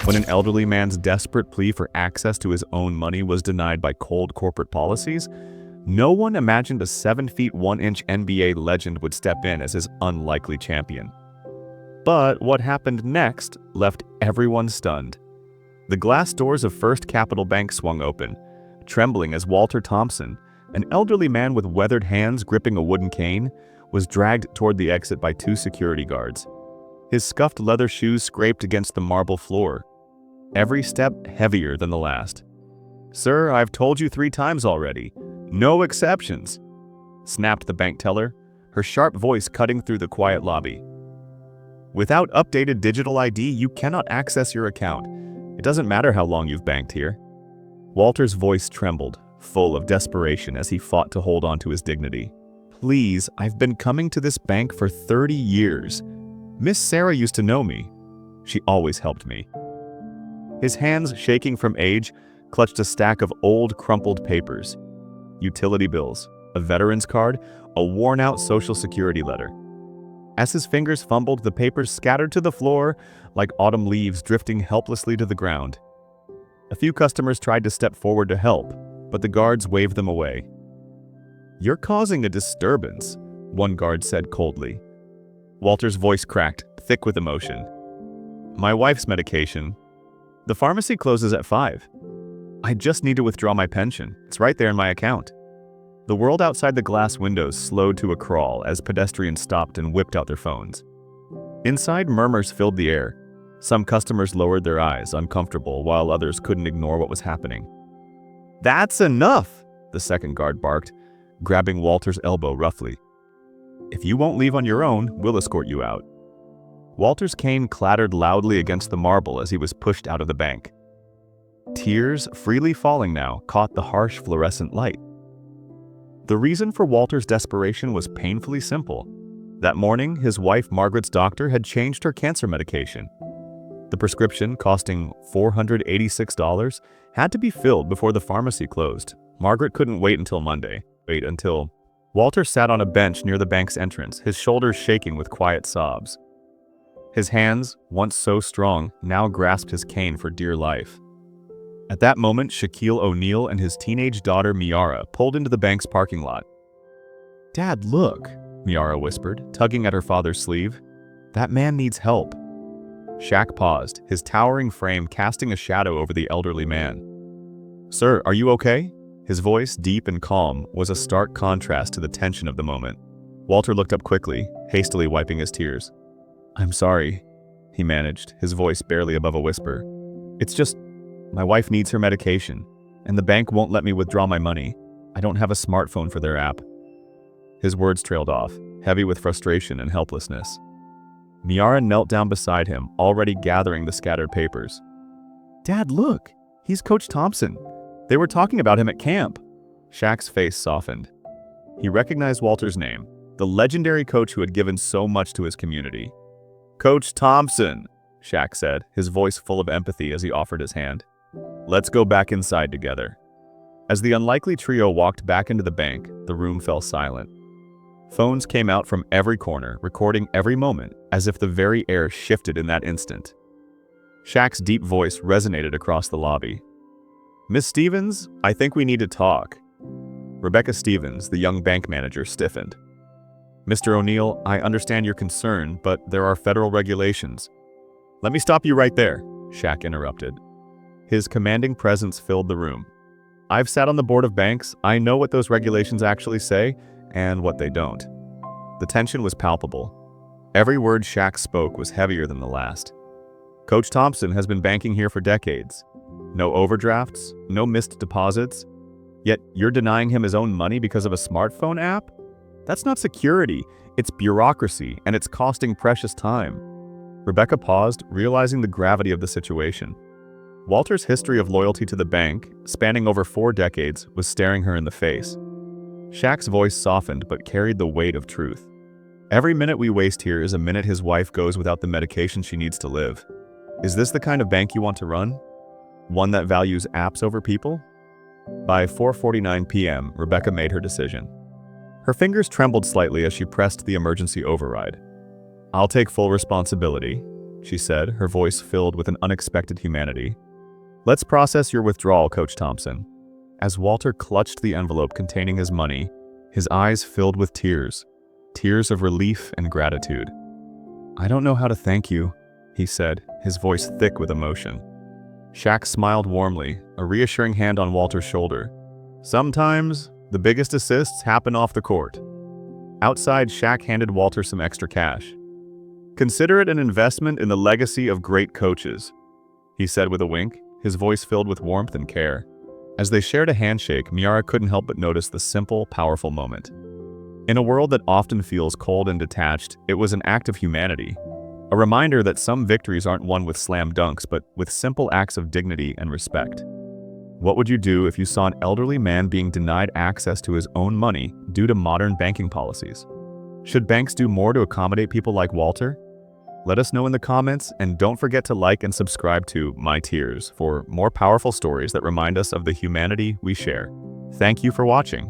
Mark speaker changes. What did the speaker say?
Speaker 1: When an elderly man's desperate plea for access to his own money was denied by cold corporate policies, no one imagined a 7 feet 1 inch NBA legend would step in as his unlikely champion. But what happened next left everyone stunned. The glass doors of First Capital Bank swung open, trembling as Walter Thompson, an elderly man with weathered hands gripping a wooden cane, was dragged toward the exit by 2 security guards. His scuffed leather shoes scraped against the marble floor, every step heavier than the last. "Sir, I've told you 3 times already. No exceptions," snapped the bank teller, her sharp voice cutting through the quiet lobby. "Without updated digital ID, you cannot access your account. It doesn't matter how long you've banked here." Walter's voice trembled, full of desperation as he fought to hold on to his dignity. "Please, I've been coming to this bank for 30 years. Miss Sarah used to know me. She always helped me." His hands, shaking from age, clutched a stack of old, crumpled papers. Utility bills, a veteran's card, a worn-out Social Security letter. As his fingers fumbled, the papers scattered to the floor like autumn leaves drifting helplessly to the ground. A few customers tried to step forward to help, but the guards waved them away. "You're causing a disturbance," one guard said coldly. Walter's voice cracked, thick with emotion. "My wife's medication. The pharmacy closes at 5. I just need to withdraw my pension. It's right there in my account." The world outside the glass windows slowed to a crawl as pedestrians stopped and whipped out their phones. Inside, murmurs filled the air. Some customers lowered their eyes, uncomfortable, while others couldn't ignore what was happening. "That's enough!" the second guard barked, grabbing Walter's elbow roughly. "If you won't leave on your own, we'll escort you out." Walter's cane clattered loudly against the marble as he was pushed out of the bank. Tears, freely falling now, caught the harsh fluorescent light. The reason for Walter's desperation was painfully simple. That morning, his wife Margaret's doctor had changed her cancer medication. The prescription, costing $486, had to be filled before the pharmacy closed. Margaret couldn't wait until Monday. Walter sat on a bench near the bank's entrance, his shoulders shaking with quiet sobs. His hands, once so strong, now grasped his cane for dear life. At that moment, Shaquille O'Neal and his teenage daughter Miara pulled into the bank's parking lot. "Dad, look," Miara whispered, tugging at her father's sleeve. "That man needs help." Shaq paused, his towering frame casting a shadow over the elderly man. "Sir, are you okay?" His voice, deep and calm, was a stark contrast to the tension of the moment. Walter looked up quickly, hastily wiping his tears. "I'm sorry," he managed, his voice barely above a whisper. "It's just, my wife needs her medication, and the bank won't let me withdraw my money. I don't have a smartphone for their app." His words trailed off, heavy with frustration and helplessness. Miara knelt down beside him, already gathering the scattered papers. "Dad, look! He's Coach Thompson. They were talking about him at camp." Shaq's face softened. He recognized Walter's name, the legendary coach who had given so much to his community. "Coach Thompson," Shaq said, his voice full of empathy as he offered his hand. "Let's go back inside together." As the unlikely trio walked back into the bank, the room fell silent. Phones came out from every corner, recording every moment, as if the very air shifted in that instant. Shaq's deep voice resonated across the lobby. "Miss Stevens, I think we need to talk." Rebecca Stevens, the young bank manager, stiffened. "Mr. O'Neal, I understand your concern, but there are federal regulations." "Let me stop you right there," Shaq interrupted. His commanding presence filled the room. "I've sat on the board of banks. I know what those regulations actually say and what they don't." The tension was palpable. Every word Shaq spoke was heavier than the last. "Coach Thompson has been banking here for decades. No overdrafts, no missed deposits. Yet you're denying him his own money because of a smartphone app? That's not security, it's bureaucracy, and it's costing precious time." Rebecca paused, realizing the gravity of the situation. Walter's history of loyalty to the bank, spanning over 4 decades, was staring her in the face. Shaq's voice softened but carried the weight of truth. "Every minute we waste here is a minute his wife goes without the medication she needs to live. Is this the kind of bank you want to run? One that values apps over people?" By 4:49 p.m., Rebecca made her decision. Her fingers trembled slightly as she pressed the emergency override. "I'll take full responsibility. she said, her voice filled with an unexpected humanity. "Let's process your withdrawal, Coach Thompson." As Walter clutched the envelope containing his money, his eyes filled with tears of relief and gratitude. "I don't know how to thank you," he said, his voice thick with emotion. Shaq smiled warmly, a reassuring hand on Walter's shoulder. "Sometimes, the biggest assists happen off the court." Outside, Shaq handed Walter some extra cash. "Consider it an investment in the legacy of great coaches," he said with a wink, his voice filled with warmth and care. As they shared a handshake, Miara couldn't help but notice the simple, powerful moment. In a world that often feels cold and detached, it was an act of humanity. A reminder that some victories aren't won with slam dunks, but with simple acts of dignity and respect. What would you do if you saw an elderly man being denied access to his own money due to modern banking policies? Should banks do more to accommodate people like Walter? Let us know in the comments, and don't forget to like and subscribe to My Tears for more powerful stories that remind us of the humanity we share. Thank you for watching.